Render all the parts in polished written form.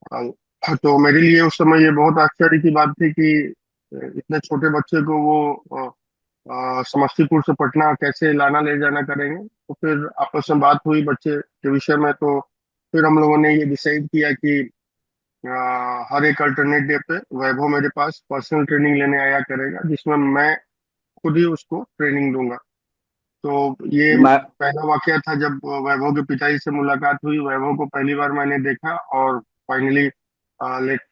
तो मेरे लिए उस समय ये बहुत आश्चर्य की बात थी कि इतने छोटे बच्चे को वो समस्तीपुर से पटना कैसे लाना ले जाना करेंगे। तो फिर आपस में बात हुई बच्चे के विषय में, तो फिर हम लोगों ने ये डिसाइड किया कि हर एक अल्टरनेट डे पे वैभव मेरे पास पर्सनल ट्रेनिंग लेने आया करेगा, जिसमें मैं खुद ही उसको ट्रेनिंग दूंगा। तो ये मैं पहला वाकया था जब वैभव के पिताजी से मुलाकात हुई। वैभव को पहली बार मैंने देखा और फाइनली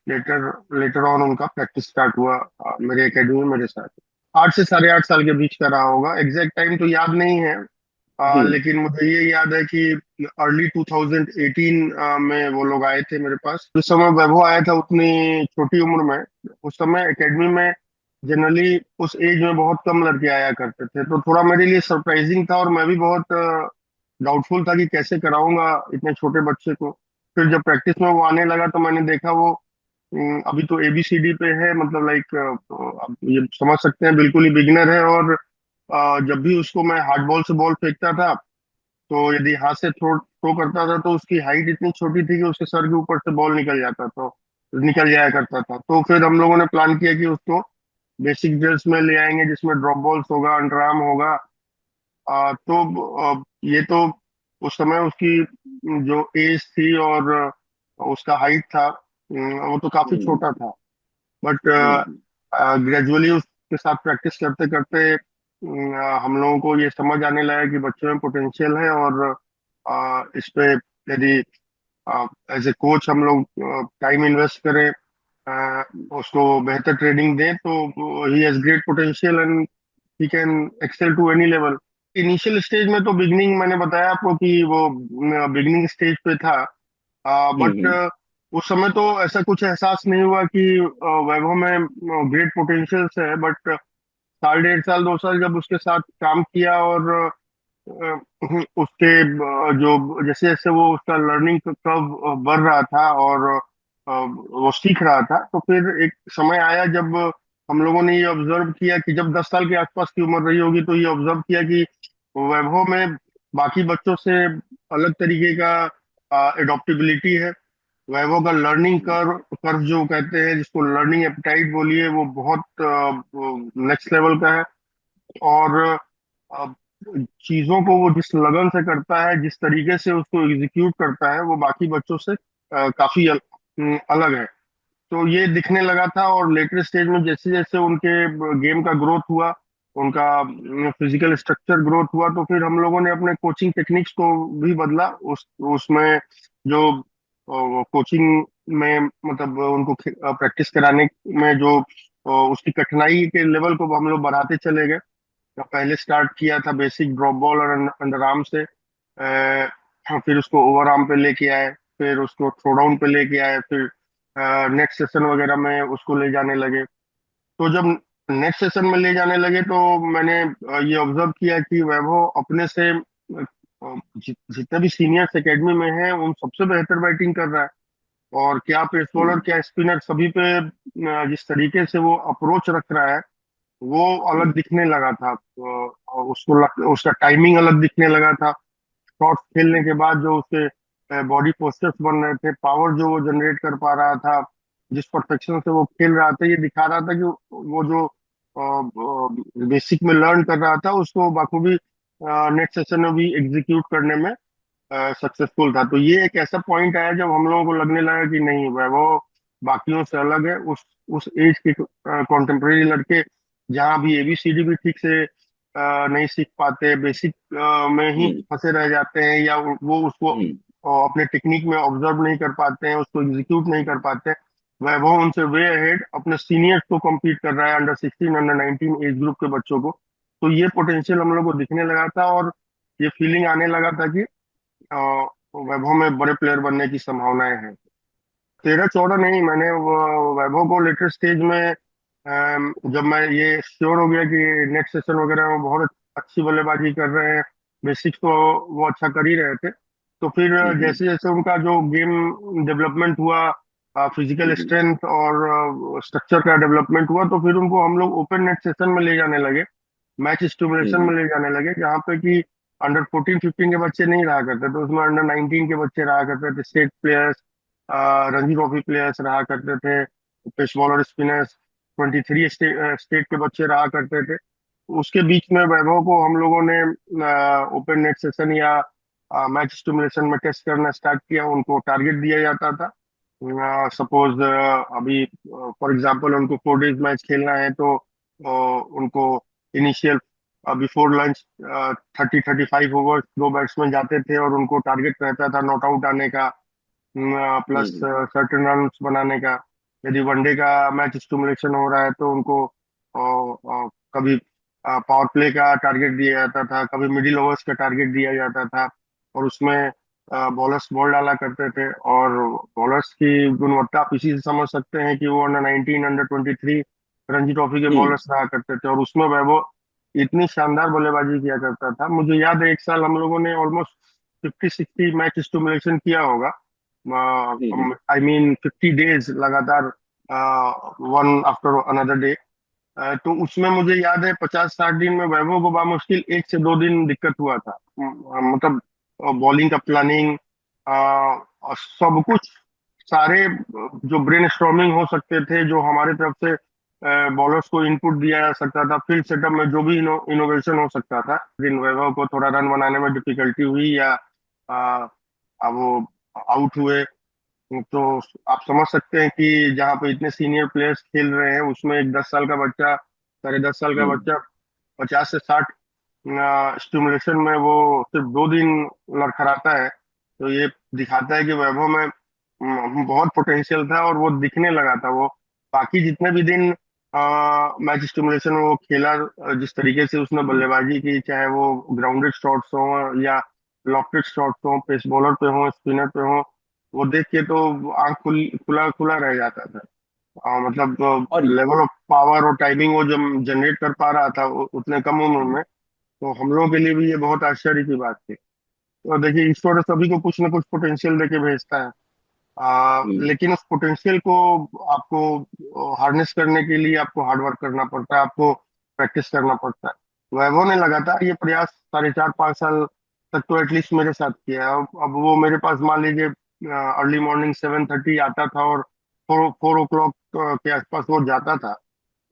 लेटर लेटर ऑन उनका प्रैक्टिस स्टार्ट हुआ मेरे एकेडमी में मेरे साथ। 8 से 8.5 साल के बीच का रहा होगा, एग्जैक्ट टाइम तो याद नहीं है। हम्म। लेकिन मुझे ये याद है कि अर्ली 2018 में वो लोग आए थे मेरे पास। उस समय वैभव आया था उतनी छोटी उम्र में। उस समय एकेडमी में जनरली उस एज में बहुत कम लड़के आया करते थे, तो थोड़ा मेरे लिए सरप्राइजिंग था और मैं भी बहुत डाउटफुल था कि कैसे कराऊंगा इतने छोटे बच्चे को। फिर जब प्रैक्टिस में वो आने लगा तो मैंने देखा वो अभी तो एबीसीडी पे है, मतलब लाइक आप ये समझ सकते हैं बिल्कुल ही बिगिनर है। और जब भी उसको मैं हार्ड बॉल से बॉल फेंकता था, तो यदि हाथ से थ्रो थ्रो करता था तो उसकी हाइट इतनी छोटी थी कि उसके सर के ऊपर से बॉल निकल जाया करता था। तो फिर हम लोगों ने प्लान किया कि उसको बेसिक ड्रिल्स में ले आएंगे, जिसमें ड्रॉप बॉल्स होगा, अंडर आर्म होगा। ये तो उस समय उसकी जो एज थी और उसका हाइट था, वो तो काफी हम्म। छोटा था। But hmm. ग्रेजुअली उसके साथ प्रैक्टिस करते करते हम लोगों को ये समझ आने लगा कि बच्चों में पोटेंशियल है। और इस पे यदि एज ए कोच हम लोग टाइम इन्वेस्ट करें, उसको बेहतर ट्रेनिंग दें, तो he has great potential and he can excel to any level. Initial stage में तो बिगनिंग मैंने बताया आपको कि वो बिगनिंग स्टेज पे था। बट हम्म। उस समय तो ऐसा कुछ एहसास नहीं हुआ कि वैभव में ग्रेट पोटेंशियल्स है। बट साल 1.5 साल 2 साल जब उसके साथ काम किया और उसके जो जैसे जैसे वो उसका लर्निंग कर्व बढ़ रहा था और वो सीख रहा था, तो फिर एक समय आया जब हम लोगों ने ये ऑब्जर्व किया कि जब 10 साल के आसपास की उम्र रही होगी, तो ये ऑब्जर्व किया कि वैभव में बाकी बच्चों से अलग तरीके का एडॉप्टेबिलिटी है। वैभव का लर्निंग कर्व कर्व जो कहते हैं, जिसको लर्निंग एपेटाइट बोलिए, वो बहुत नेक्स्ट लेवल का है। और अ, चीजों को वो जिस लगन से करता है, जिस तरीके से उसको एग्जीक्यूट करता है, वो बाकी बच्चों से काफी अलग है। तो ये दिखने लगा था। और लेटर स्टेज में जैसे जैसे उनके गेम का ग्रोथ हुआ, उनका फिजिकल स्ट्रक्चर ग्रोथ हुआ, तो फिर हम लोगों ने अपने कोचिंग टेक्निक्स को भी बदला। उस उसमें जो कोचिंग में मतलब उनको प्रैक्टिस कराने में जो उसकी कठिनाई के लेवल को हम लोग बढ़ाते चले गए। तो पहले स्टार्ट किया था बेसिक ड्रॉप बॉल और अंडर आर्म से, फिर उसको ओवर आर्म पे लेके आए, फिर उसको थ्रो डाउन पे लेके आए, फिर नेक्स्ट सेशन वगैरह में उसको ले जाने लगे। तो जब नेक्स्ट सेशन में ले जाने लगे, तो मैंने ये ऑब्जर्व किया कि वैभव अपने से जितने भी सीनियर्स एकेडमी में हैं उन सबसे बेहतर बैटिंग कर रहा है। और क्या पेस बॉलर हम्म। क्या स्पिनर सभी पे जिस तरीके से वो अप्रोच रख रहा है, वो अलग दिखने लगा था। तो उसका टाइमिंग अलग दिखने लगा था। शॉट्स खेलने के बाद जो उसके बॉडी पोस्चर्स बन रहे थे, पावर जो वो जनरेट कर पा रहा था, जिस परफेक्शन से वो खेल रहा था, ये दिखा रहा था कि वो जो बेसिक में लर्न कर रहा था, उसको बाखूबी नेक्स्ट सेशन में भी एग्जीक्यूट करने में सक्सेसफुल था। तो ये एक ऐसा पॉइंट आया जब हम लोगों को लगने लगा कि नहीं, वैभव बाकियों से अलग है। उस एज के कॉन्टेम्प्रेरी लड़के जहाँ भी एबीसीडी भी ठीक से नहीं सीख पाते, बेसिक में ही हम्म। फंसे रह जाते हैं, या वो उसको हम्म। अपने टेक्निक में ऑब्जर्व नहीं कर पाते हैं, उसको एग्जीक्यूट नहीं कर पाते। वैभव उनसे वे अहेड अपने सीनियर्स को compete कर रहा है, अंडर 16 अंडर 19 एज ग्रुप के बच्चों को। तो ये पोटेंशियल हम लोग को दिखने लगा था और ये फीलिंग आने लगा था कि अ, वैभव में बड़े प्लेयर बनने की संभावनाएं हैं। 13 14 नहीं, मैंने वैभव को लेटर स्टेज में जब मैं ये श्योर हो गया कि नेक्स्ट सेशन वगैरह में बहुत अच्छी बल्लेबाजी कर रहे हैं, बेसिक्स तो वो अच्छा कर ही रहे थे। तो फिर हम्म। जैसे जैसे उनका जो गेम डेवलपमेंट हुआ, फिजिकल हम्म। स्ट्रेंथ और स्ट्रक्चर का डेवलपमेंट हुआ, तो फिर उनको हम लोग ओपन नेट सेशन में ले जाने लगे, मैच स्टिमुलेशन में हम्म। ले जाने लगे, जहाँ पे कि अंडर 14 15 के बच्चे नहीं रहा करते थे, उसमें अंडर 19 के बच्चे रहा करते थे, state players, Ranji trophy players रहा करते थे, पेस बॉलर स्पिनर्स 23 स्टेट के बच्चे रहा करते थे। उसके बीच में वैभव को हम लोगों ने ओपन नेट सेशन या मैच स्टिमुलेशन में टेस्ट करना स्टार्ट किया। उनको टारगेट दिया जाता था। सपोज अभी फॉर एग्जांपल उनको 4 डेज मैच खेलना है, तो उनको इनिशियल बिफोर लंच 30-35 ओवर्स दो बैट्समैन जाते थे और उनको टारगेट रहता था नॉट आउट आने का, प्लस हम्म। सर्टेन रन बनाने का। यदि वनडे का मैच स्टिमुलेशन हो रहा है तो उनको कभी पावर प्ले का टारगेट दिया जाता था, कभी मिडिल ओवर्स का टारगेट दिया जाता था। और उसमें बॉलर्स बॉल डाला करते थे। और बॉलर्स की गुणवत्ता आप इसी से समझ सकते हैं कि वो अंडर 19, अंडर 23 रणजी ट्रॉफी के हम्म। बॉलर्स रहा करते थे। और उसमें वैभव इतनी शानदार बल्लेबाजी किया करता था। मुझे याद है एक साल हम लोगों ने ऑलमोस्ट 50-60 मैच स्टिमुलेशन किया होगा। हम्म। आई मीन 50 डेज लगातार, वन आफ्टर अनदर डे। तो उसमें मुझे याद है 50-60 दिन में वैभव को बामुश्किल 1 से 2 दिन दिक्कत हुआ था। मतलब बॉलिंग का प्लानिंग, और सब कुछ, सारे जो ब्रेन स्टॉर्मिंग हो सकते थे, जो हमारे तरफ से बॉलर्स को इनपुट दिया जा सकता था, फील्ड सेटअप में जो भी इनोवेशन हो सकता था, दिन वैभव को थोड़ा रन बनाने में डिफिकल्टी हुई या वो आउट हुए, तो आप समझ सकते हैं कि जहाँ पे इतने सीनियर प्लेयर्स खेल रहे हैं उसमें एक 10 साल का बच्चा, साढ़े 10 साल का हम्म। बच्चा 50 से 60 स्टिमुलेशन में वो सिर्फ 2 दिन लड़खड़ाता है। तो ये दिखाता है कि वैभव में बहुत पोटेंशियल था और वो दिखने लगा था। वो बाकी जितने भी दिन मैच स्टिमुलेशन में वो खेला, जिस तरीके से उसने बल्लेबाजी की, चाहे वो ग्राउंडेड शॉट्स हो या लॉफ्टेड शॉट्स हो, पेस बॉलर पे हो, स्पिनर पे हो, वो देख के तो आंख खुला खुला रह जाता था। मतलब और लेवल ऑफ पावर और टाइमिंग वो जब जनरेट कर पा रहा था उतने कम उम्र में, तो हम लोगों के लिए भी ये बहुत आश्चर्य की बात थी। तो देखिए, ईश्वर सभी को कुछ ना कुछ पोटेंशियल देके भेजता है। हम्म। लेकिन उस पोटेंशियल को आपको हार्नेस करने के लिए आपको हार्ड वर्क करना पड़ता है, आपको प्रैक्टिस करना पड़ता है। वैभव ने लगातार ये प्रयास 4.5-5 साल तक तो एटलीस्ट मेरे साथ किया है। अब वो मेरे पास मान लीजिए अर्ली मॉर्निंग 7:30 आता था और 4 4 ओ क्लॉक के आसपास वो जाता था।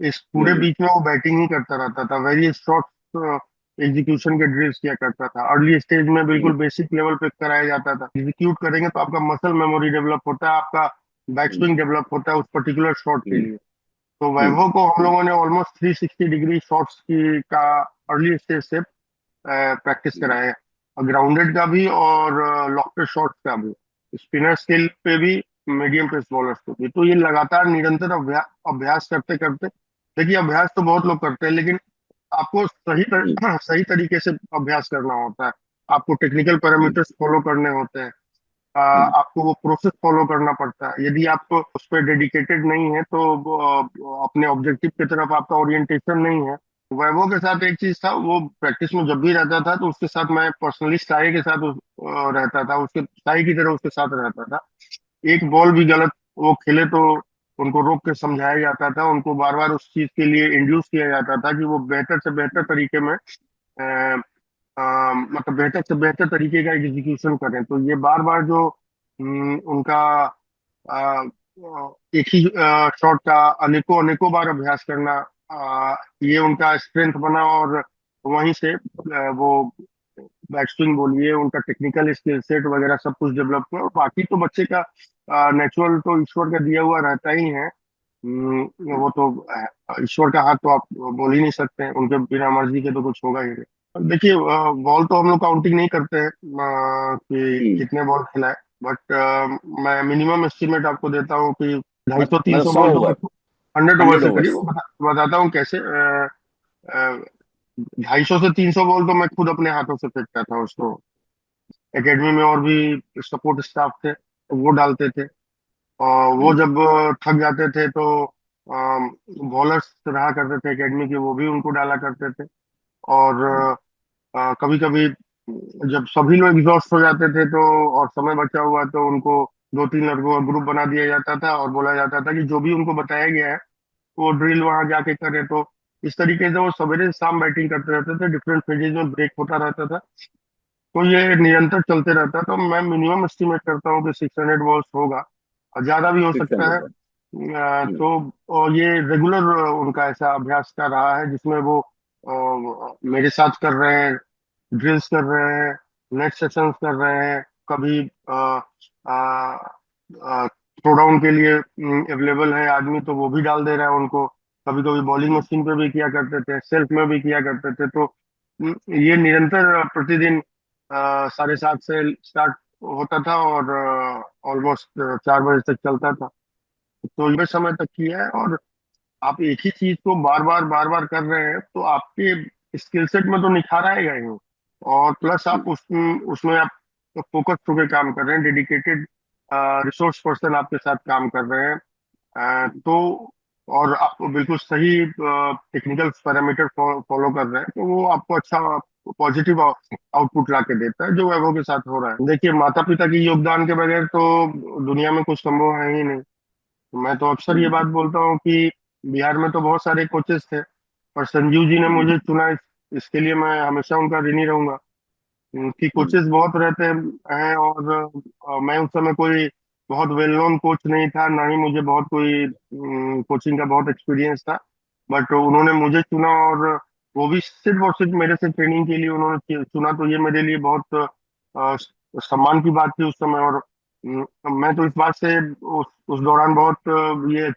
इस पूरे हम्म। बीच में वो बैटिंग ही करता रहता था, वेरी शॉर्ट एग्जीक्यूशन के ड्रिल्स किया करता था। अर्ली स्टेज में बिल्कुल हम्म। बेसिक लेवल पे कराया जाता था। एग्जीक्यूट करेंगे तो आपका मसल मेमोरी डेवलप होता है, आपका बैक हम्म। स्विंग डेवलप होता है उस पर्टिकुलर शॉट के हम्म। लिए। तो हम्म। वैभव को हम लोगों ने ऑलमोस्ट 360 डिग्री शॉट्स की का अर्ली स्टेज से प्रैक्टिस हम्म। कराया है, ग्राउंडेड का भी और लॉफ्टेड शॉट्स का भी, स्पिनर स्किल पे भी, मीडियम पेस बॉलर्स पे भी। तो ये लगातार निरंतर अभ्यास करते करते, देखिए अभ्यास तो बहुत लोग करते हैं, लेकिन आपको हम्म। सही तरीके से अभ्यास करना होता है। आपको टेक्निकल हम्म। पैरामीटर्स फॉलो करने होते हैं। हम्म। आपको वो प्रोसेस फॉलो करना पड़ता है। यदि आप उस पर डेडिकेटेड नहीं है तो अपने ऑब्जेक्टिव की तरफ आपका ओरिएंटेशन नहीं है। वैभव के साथ एक चीज था, वो प्रैक्टिस में जब भी रहता था तो उसके साथ मैं पर्सनली साई के साथ रहता था, उसके साई की तरह उसके साथ रहता था। एक बॉल भी गलत वो खेले तो उनको रोक के समझाया जाता था, उनको बार बार उस चीज के लिए इंड्यूस किया जाता था कि वो बेहतर से बेहतर तरीके में मतलब बेहतर से बेहतर तरीके का एग्जीक्यूशन करें। तो ये बार बार जो उनका अ, एक ही शॉट का अनेकों अनेकों बार अभ्यास करना, ये उनका स्ट्रेंथ बना। और वहीं से वो बैट्समैन बोलिए, उनका टेक्निकल स्किल सेट वगैरह सब कुछ डेवलप हुआ। और बाकी तो बच्चे का नेचुरल तो ईश्वर का दिया हुआ रहता ही है। वो तो ईश्वर का हाथ तो आप बोल ही नहीं सकते हैं, उनके बिना मर्जी के तो कुछ होगा ही नहीं। अब देखिए, बॉल तो हम लोग काउंटिंग नहीं करते हैं कि हम्म। कितने बॉल खेला है, बट मैं मिनिमम एस्टिमेट आपको देता हूँ कि 250-300 100 बॉल तो मैं ओवर, 100 ओवर 100 से करीब ओवर्स। बताता हूँ कैसे। 250 से 300 बॉल तो मैं खुद अपने हाथों से फेंकता था उसको। एकेडमी में और भी सपोर्ट स्टाफ थे तो वो डालते थे। और वो हम्म। जब थक जाते थे तो बॉलर्स रहा करते थे एकेडमी के, वो भी उनको डाला करते थे। और हम्म। कभी कभी जब सभी लोग एग्जॉस्ट हो जाते थे तो और समय बचा हुआ तो उनको 2-3 लड़कों का ग्रुप बना दिया जाता था और बोला जाता था कि जो भी उनको बताया गया है वो ड्रिल वहां जाके करें। तो इस तरीके से वो सवेरे से शाम बैटिंग करते रहते थे, डिफरेंट फेजेज में ब्रेक होता रहता था। तो ये निरंतर चलते रहता है। तो मैं मिनिमम एस्टिमेट करता हूँ कि 600 बॉल्स होगा। ज्यादा भी हो शिक्षण सकता है। देता है। हम्म। तो और ये रेगुलर उनका ऐसा अभ्यास का रहा है जिसमें वो मेरे साथ कर रहे हैं, ड्रिल्स कर रहे हैं, नेट सेशंस कर रहे हैं, कभी थ्रो डाउन के लिए अवेलेबल है आदमी तो वो भी डाल दे रहा है उनको। कभी कभी बॉलिंग हम्म। मशीन पे भी किया करते थे, सेल्फ में भी किया करते थे। तो ये निरंतर प्रतिदिन 7:30 से स्टार्ट होता था और ऑलमोस्ट 4 बजे तक चलता था। तो लंबे समय तक किया है। और आप एक ही चीज को बार बार कर रहे हैं तो आपके स्किल सेट में तो निखार आएगा ही। और प्लस आप हम्म। उसमें आप फोकस होकर काम कर रहे हैं, डेडिकेटेड रिसोर्स पर्सन आपके साथ काम कर रहे हैं। तो और आप बिल्कुल सही टेक्निकल पैरामीटर फॉलो कर रहे हैं तो वो आपको अच्छा पॉजिटिव आउटपुट ला के देता है, जो वैभव के साथ हो रहा है। देखिए, माता पिता के योगदान के बगैर तो दुनिया में कुछ संभव है ही नहीं। मैं तो अक्सर ये हम्म। बात बोलता हूँ कि बिहार में तो बहुत सारे कोचेस थे, पर संजीव जी ने हम्म। मुझे चुना इसके लिए मैं हमेशा उनका ऋणी रहूंगा। उनकी हम्म। कोचेस बहुत रहते हैं और मैं उस समय कोई बहुत वेल नोन कोच नहीं था, ना ही मुझे बहुत कोई कोचिंग का बहुत एक्सपीरियंस था। बट उन्होंने मुझे चुना और वो भी सिर्फ और सिर्फ मेरे से ट्रेनिंग के लिए उन्होंने चुना। तो ये मेरे लिए बहुत सम्मान की बात थी उस समय। और मैं तो इस बात से उस दौरान बहुत ये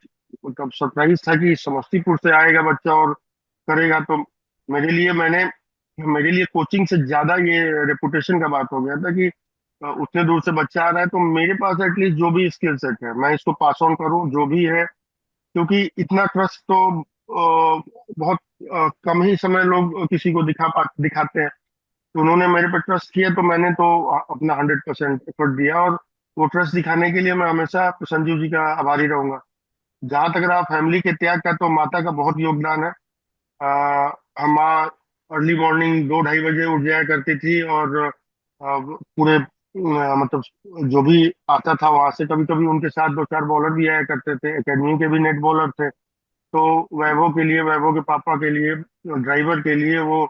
मतलब सरप्राइज था कि समस्तीपुर से आएगा बच्चा और करेगा। तो मेरे लिए मैंने मेरे लिए कोचिंग से ज्यादा ये रेपुटेशन का बात हो गया था कि उतने दूर से बच्चा आ रहा है तो मेरे पास एटलीस्ट जो भी स्किल सेट है मैं इसको पास ऑन करूं जो भी है। क्योंकि इतना ट्रस्ट तो बहुत कम ही समय लोग किसी को दिखाते हैं। तो उन्होंने मेरे पे ट्रस्ट किया तो मैंने तो अपना 100% एफर्ट दिया। और वो ट्रस्ट दिखाने के लिए मैं हमेशा संजीव जी का आभारी रहूंगा। जहां तक रहा फैमिली के त्याग का, तो माता का बहुत योगदान है। हम अर्ली मॉर्निंग 2-2:30 बजे उठ जाया करती थी और पूरे मतलब जो भी आता था वहां से, कभी कभी उनके साथ 2-4 बॉलर भी आया करते थे, एकेडमी के भी नेट बॉलर थे। तो वैभव के लिए, वैभव के पापा के लिए, ड्राइवर के लिए वो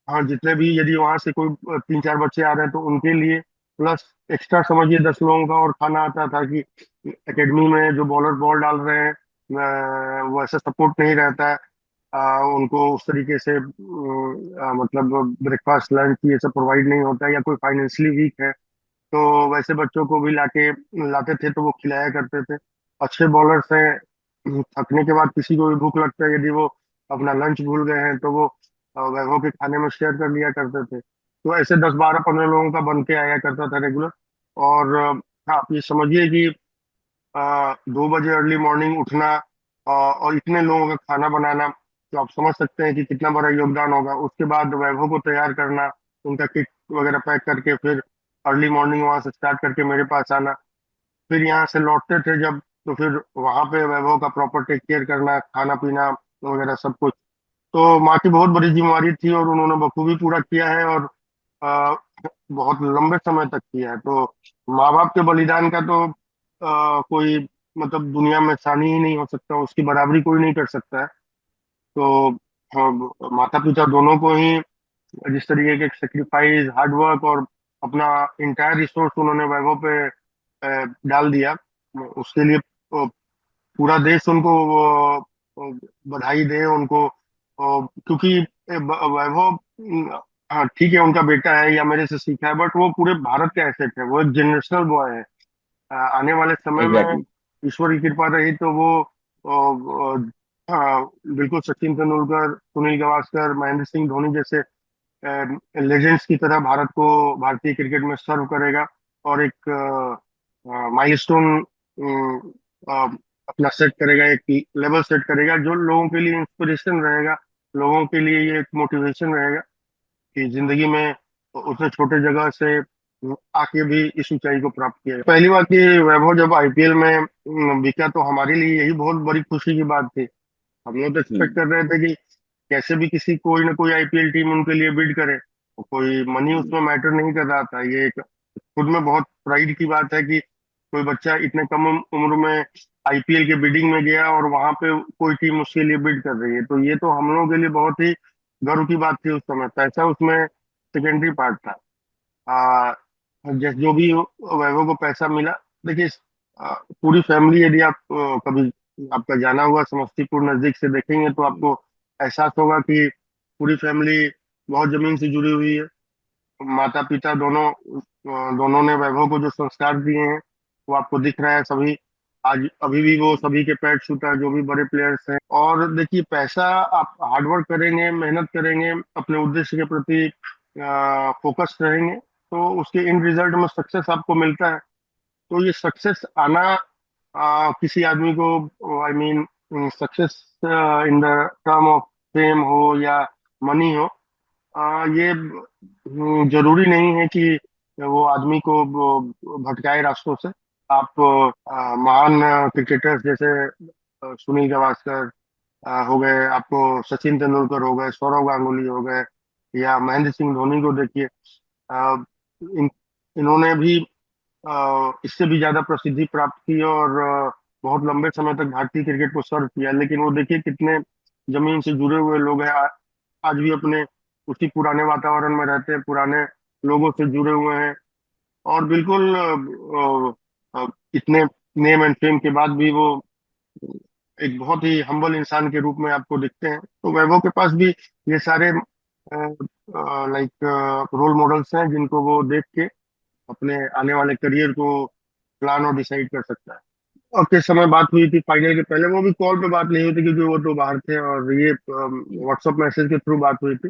हाँ जितने भी यदि वहां से कोई 3-4 बच्चे आ रहे हैं तो उनके लिए प्लस एक्स्ट्रा समझिए 10 लोगों का और खाना आता था कि एकेडमी में जो बॉलर बॉल डाल रहे हैं वो ऐसा सपोर्ट नहीं रहता है। उनको उस तरीके से मतलब ब्रेकफास्ट लंच ये सब प्रोवाइड नहीं होता है, या कोई फाइनेंशियली वीक है तो वैसे बच्चों को भी लाके लाते थे तो वो खिलाया करते थे। अच्छे बॉलर्स हैं, थकने के बाद किसी को भी भूख लगता है, यदि वो अपना लंच भूल गए हैं तो वो वैभव के खाने में शेयर कर लिया करते थे। तो ऐसे 10-12-15 लोगों का बन के आया करता था रेगुलर। और आप ये समझिए कि 2 बजे अर्ली मॉर्निंग उठना और इतने लोगों का खाना बनाना, तो आप समझ सकते हैं कि कितना बड़ा योगदान होगा। उसके बाद वैभव को तैयार करना, उनका किट वगैरह पैक करके फिर अर्ली मॉर्निंग वहां से स्टार्ट करके मेरे पास आना। फिर यहाँ से लौटते थे जब, तो फिर वहां पे वैभव का प्रॉपर टेक केयर करना, खाना पीना वगैरह सब कुछ। तो माँ की बहुत बड़ी जिम्मेवारी थी और उन्होंने बखूबी पूरा किया है और अ, बहुत लंबे समय तक किया है। तो माँ बाप के बलिदान का तो कोई मतलब दुनिया में सानी ही नहीं हो सकता, उसकी बराबरी कोई नहीं कर सकता है। तो माता पिता दोनों को ही जिस तरीके के सेक्रीफाइस, हार्डवर्क और अपना इंटायर रिसोर्स उन्होंने वैभव पे डाल दिया, उसके लिए पूरा देश उनको बधाई दे उनको। क्योंकि वैभव हाँ ठीक है उनका बेटा है या मेरे से सीखा है, बट वो पूरे भारत का एसेट है, वो एक जनरेशनल बॉय है। आने वाले समय में एग्जैक्टली। ईश्वर की कृपा रही तो वो बिल्कुल सचिन तेंदुलकर, सुनील गावस्कर, महेंद्र सिंह धोनी जैसे लेजेंड्स की तरह भारत को, भारतीय क्रिकेट में सर्व करेगा। और एक माइलस्टोन अपना सेट करेगा, एक लेवल सेट करेगा जो लोगों के लिए इंस्पिरेशन रहेगा, लोगों के लिए ये एक मोटिवेशन रहेगा कि जिंदगी में उतने छोटे जगह से आके भी इस ऊंचाई को प्राप्त किया है। पहली बात कि वैभव जब आईपीएल में बिका तो हमारे लिए यही बहुत बड़ी खुशी की बात थी। हम लोग तो एक्सपेक्ट हम्म। कर रहे थे कि कैसे भी किसी कोई ना कोई आईपीएल टीम उनके लिए बिड करे, और कोई मनी हम्म। उसमें मैटर नहीं कर रहा था। ये एक खुद में बहुत प्राइड की बात है कि कोई बच्चा इतने कम उम्र में आईपीएल के बिडिंग में गया और वहां पे कोई टीम उसके लिए बिड कर रही है। तो ये तो हम लोगों के लिए बहुत ही गर्व की बात थी उस समय। पैसा उसमें सेकेंडरी पार्ट था। आ, जो भी वैभव को पैसा मिला, देखिए पूरी फैमिली, यदि आप कभी आपका जाना हुआ समस्तीपुर नजदीक से देखेंगे तो आपको एहसास होगा कि पूरी फैमिली बहुत जमीन से जुड़ी हुई है। माता पिता दोनों ने वैभव को जो संस्कार दिए हैं वो आपको दिख रहा है। सभी आज अभी भी वो सभी के पैर छूता है, जो भी बड़े प्लेयर्स हैं। और देखिए, पैसा, आप हार्डवर्क करेंगे, मेहनत करेंगे, अपने उद्देश्य के प्रति फोकस रहेंगे, तो उसके इन रिजल्ट में सक्सेस आपको मिलता है। तो ये सक्सेस आना किसी आदमी को, I mean, success in the term of fame हो या मनी हो, ये जरूरी नहीं है कि वो आदमी को वो भटकाए रास्तों से। आप महान क्रिकेटर्स जैसे सुनील गावस्कर हो गए, आपको सचिन तेंदुलकर हो गए, सौरव गांगुली हो गए, या महेंद्र सिंह धोनी को देखिए। अ, इन इन्होंने भी इससे भी ज्यादा प्रसिद्धि प्राप्त की और बहुत लंबे समय तक भारतीय क्रिकेट को सर्व किया। लेकिन वो देखिए कितने जमीन से जुड़े हुए लोग हैं, आज भी अपने उसी पुराने वातावरण में रहते हैं, पुराने लोगों से जुड़े हुए हैं। और बिल्कुल इतने नेम एंड फेम के बाद भी वो एक बहुत ही हम्बल इंसान के रूप में आपको दिखते हैं। तो वैभव के पास भी ये सारे लाइक रोल मॉडल्स हैं जिनको वो देख के अपने आने वाले करियर को प्लान और डिसाइड कर सकता है। और किस समय बात हुई थी फाइनल के पहले, वो भी कॉल पे बात नहीं हुई थी क्योंकि वो तो बाहर थे, और ये व्हाट्सएप मैसेज के थ्रू बात हुई थी।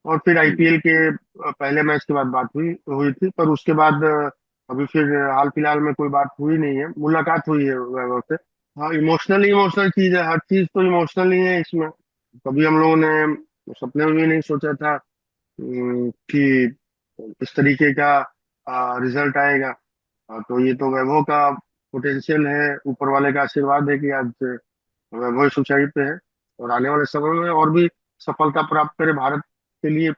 और फिर आईपीएल के पहले मैच के बाद बात हुई हुई थी, पर उसके बाद अभी फिर हाल फिलहाल में कोई बात हुई नहीं है, मुलाकात हुई है वैभव से। हाँ, इमोशनली इमोशनल चीज है, हर चीज तो इमोशनल ही है इसमें। कभी हम लोगों ने सपने में भी नहीं सोचा था कि इस तरीके का रिजल्ट आएगा। तो ये तो वैभव का पोटेंशियल है, ऊपर वाले का आशीर्वाद है कि आज वैभव इस ऊंचाई पे है, और आने वाले समय में और भी सफलता प्राप्त करे, भारत के लिए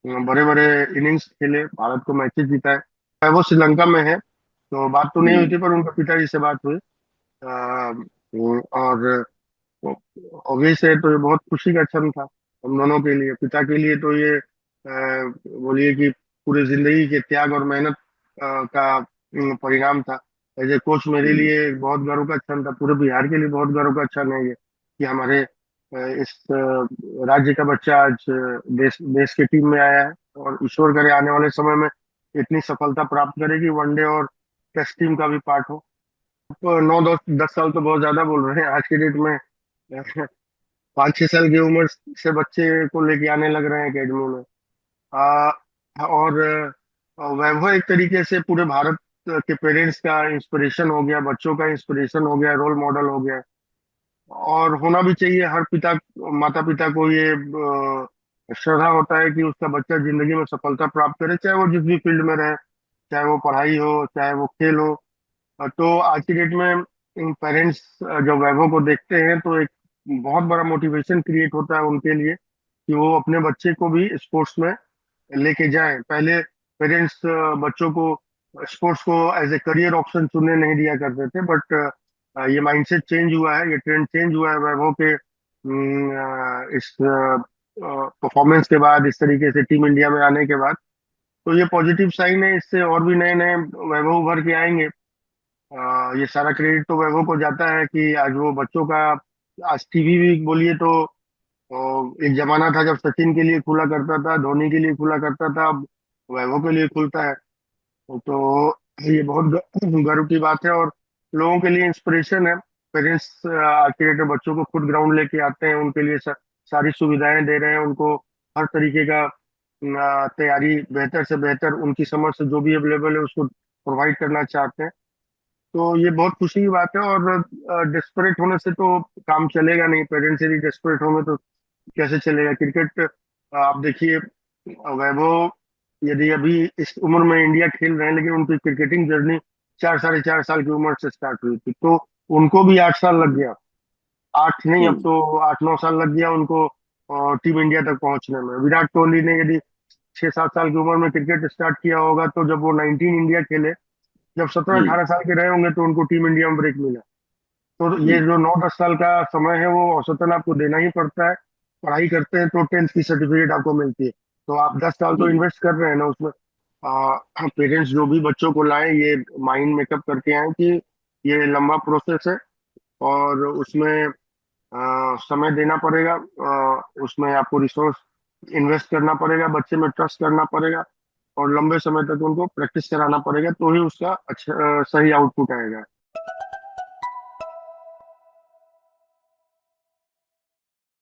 बड़े बड़े इनिंग्स खेले, भारत को मैचेस जिताए। वैभव श्रीलंका में है, तो बात तो नहीं हुई जी थी, पर उनके पिताजी से बात हुई। और ऑब्वियस है, तो ये बहुत खुशी का क्षण था हम दोनों के लिए। पिता के लिए तो ये बोलिए कि पूरी जिंदगी के त्याग और मेहनत का परिणाम था। एज ए कोच मेरे जी लिए एक बहुत गर्व का क्षण था, पूरे बिहार के लिए बहुत गर्व का क्षण है ये, कि हमारे इस राज्य का बच्चा आज देश देश की टीम में आया है। और ईश्वर करे आने वाले समय में इतनी सफलता प्राप्त करेगी, वनडे और टेस्ट टीम का भी पार्ट हो। तो 9 10 10 साल तो बहुत ज्यादा बोल रहे हैं आज की डेट में। 5 6 साल की उम्र से बच्चे को लेके आने लग रहे हैं एकेडमी में। आ, और वैभव एक तरीके से पूरे भारत के पेरेंट्स का इंस्पिरेशन हो गया, बच्चों का इंस्पिरेशन हो गया, रोल मॉडल हो गया। और होना भी चाहिए, हर पिता माता पिता को ये श्रद्धा होता है कि उसका बच्चा जिंदगी में सफलता प्राप्त करे, चाहे वो जिस भी फील्ड में रहे, चाहे वो पढ़ाई हो, चाहे वो खेल हो। तो आज की डेट में पेरेंट्स जब वैभव को देखते हैं तो एक बहुत बड़ा मोटिवेशन क्रिएट होता है उनके लिए कि वो अपने बच्चे को भी स्पोर्ट्स में लेके जाएं। पहले पेरेंट्स बच्चों को स्पोर्ट्स को एज ए करियर ऑप्शन चुनने नहीं दिया करते थे, बट ये माइंडसेट चेंज हुआ है, ये ट्रेंड चेंज हुआ है वैभव के इस परफॉर्मेंस के बाद, इस तरीके से टीम इंडिया में आने के बाद। तो ये पॉजिटिव साइन है, इससे और भी नए नए वैभव उभर के आएंगे। ये सारा क्रेडिट तो वैभव को जाता है कि आज वो बच्चों का, आज टीवी भी बोलिए तो एक जमाना था जब सचिन के लिए खुला करता था, धोनी के लिए खुला करता था, अब वैभव के लिए खुलता है। तो ये बहुत गर्व की बात है, और लोगों के लिए इंस्पिरेशन है। पेरेंट्स आज के डेट में बच्चों को खुद ग्राउंड लेके आते हैं, उनके लिए सारी सुविधाएं दे रहे हैं, उनको हर तरीके का तैयारी बेहतर से बेहतर उनकी समझ से जो भी अवेलेबल है उसको प्रोवाइड करना चाहते हैं। तो ये बहुत खुशी की बात है। और डेस्परेट होने से तो काम चलेगा नहीं, पेरेंट्स यदि डेस्परेट होंगे तो कैसे चलेगा क्रिकेट। आप देखिए, वैभव यदि अभी इस उम्र में इंडिया खेल रहे हैं, लेकिन उनकी क्रिकेटिंग जर्नी 4 साढ़े 4 साल की उम्र से स्टार्ट हुई थी, तो उनको भी 8 साल लग गया। आठ नहीं, अब जी तो 8 9 साल लग गया उनको टीम इंडिया तक पहुंचने में। विराट कोहली ने यदि 6 7 साल की उम्र में क्रिकेट स्टार्ट किया होगा, तो जब वो 19 इंडिया खेले, जब सत्रह जी अठारह साल के रहे होंगे, तो उनको टीम इंडिया में ब्रेक मिला। तो ये जी जो 9 10 साल का समय है वो औसतन आपको देना ही पड़ता है। पढ़ाई करते हैं तो 10th की सर्टिफिकेट आपको मिलती है, तो आप 10 साल तो जी इन्वेस्ट कर रहे हैं ना उसमें। पेरेंट्स जो भी बच्चों को लाए, ये माइंड मेकअप करके आए कि ये लंबा प्रोसेस है, और उसमें समय देना पड़ेगा, उसमें आपको रिसोर्स इन्वेस्ट करना पड़ेगा, बच्चे में ट्रस्ट करना पड़ेगा, और लंबे समय तक उनको प्रैक्टिस कराना पड़ेगा, तो ही उसका अच्छा सही आउटपुट आएगा।